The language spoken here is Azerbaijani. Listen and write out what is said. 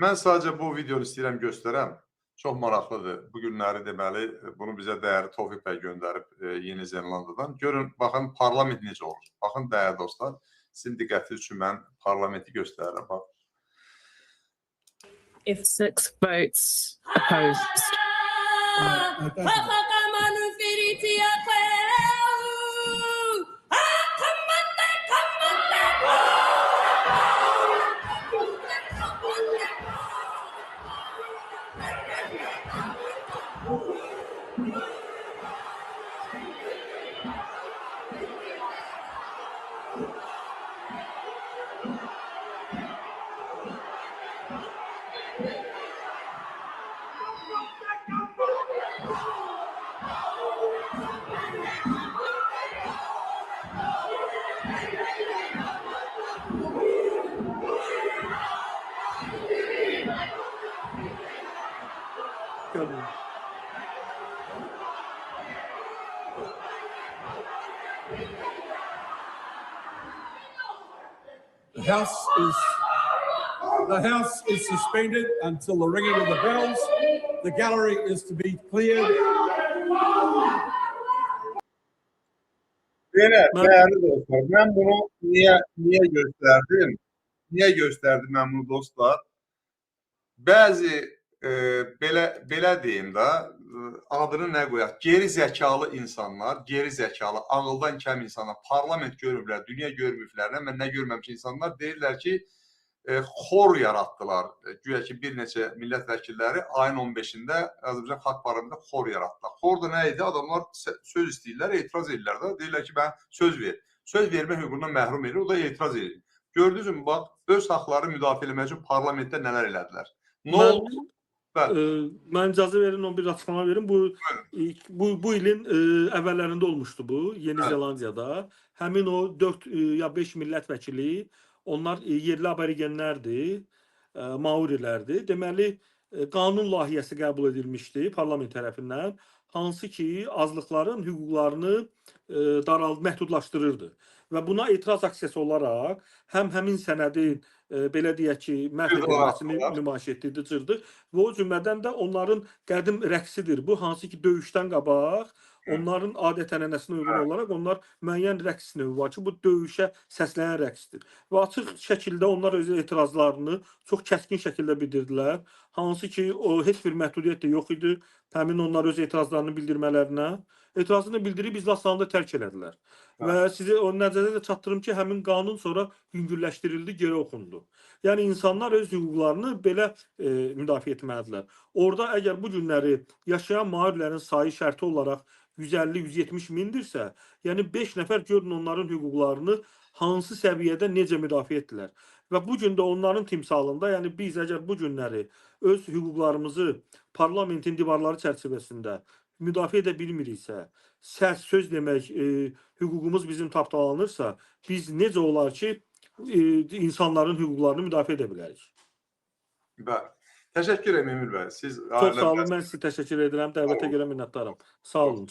Mən sadəcə bu videonu istəyirəm göstərəm. Çox maraqlıdır. Bu günləri deməli bunu bizə dəyərli Tofiq bəy göndərib Yeni Zelandiyadan. Görün, baxın parlament necə olur. Baxın dəyərli dostlar, sizin diqqətiniz üçün mən parlamenti göstərirəm. Bax. If 6 votes opposed. The House is suspended until the ringing of the bells. The gallery is to be cleared. Belə, dəyərli dostlar, mən bunu niyə göstərdim? Niyə göstərdim mən bunu dostlar? Bəzi belə deyim də, adını nə qoyaq? Geri zəkalı insanlar, geri zəkalı, ağıldan kəm insanlar, parlament görüblər, dünya görmüblər, mən nə görməmiş insanlar deyirlər ki, xor yaratdılar. Güya ki, bir neçə millət vəkilləri ayın 15-də Azərbaycan Xalq Parlamentində xor yaratdılar. Xor da nə idi? Adamlar söz istəyirlər, etiraz edirlər də. Deyirlər ki, mən söz ver. Söz vermə hüququndan məhrum edir, o da etiraz edir. Gördünüz mü, bax, öz haqları müdafiə etmək üçün parlamentdə nələr elədilər. Nə oldu? Mən icazə verin, bir açıqlama verin. Bu ilin əvvəllərində olmuşdu bu, Yeni Zelandiyada. Həmin o 4 ya 5 millət vəkili, onlar yerli aborigenlərdir, maurilərdir. Deməli, qanun layihəsi qəbul edilmişdi parlament tərəfindən, hansı ki, azlıqların hüquqlarını məhdudlaşdırırdı. Və buna etiraz aksiyası olaraq həm həmin sənədin, belə deyək ki, məhv edilməsini nümayiş etdirdi, cırdı və o cümlədən də onların qədim rəqsidir. Bu, hansı ki, döyüşdən qabaq, onların adət-ənənəsinə uyğun olaraq onlar müəyyən rəqs növü var ki, bu döyüşə səsləyən rəqsdir. Və açıq şəkildə onlar öz etirazlarını çox kəskin şəkildə bildirdilər. Hansı ki, heç bir məhdudiyyət də yox idi həmin onlar öz etirazlarını bildirmələrinə. Etirazını bildirib iclaslarında tərk elədilər. Və sizə o nəzərdə də çatdırım ki, həmin qanun sonra yüngülləşdirildi, geri oxundu. Yəni, insanlar öz hüquqlarını belə müdafiə etməlidirlər. Orada əgər bu günləri yaşayan maurilərin sayı şərti olaraq 150-170 mindirsə, yəni 5 nəfər görün onların hüquqlarını hansı səviyyədə necə müdafiə etdilər. Və bu gün də onların timsalında, yəni biz əgər bu günləri öz hüquqlarımızı parlamentin divarları çərçivəsində müdafiə edə bilmiriksə, söz demək, hüququmuz bizim tapdalanırsa, biz necə olar ki, insanların hüquqlarını müdafiə edə bilərik? Bəli. Təşəkkür ederim Emil bəy. Çox sağ olun, mən sizə təşəkkür edirəm, dəvətə görə minnətdaram. Sağ olun.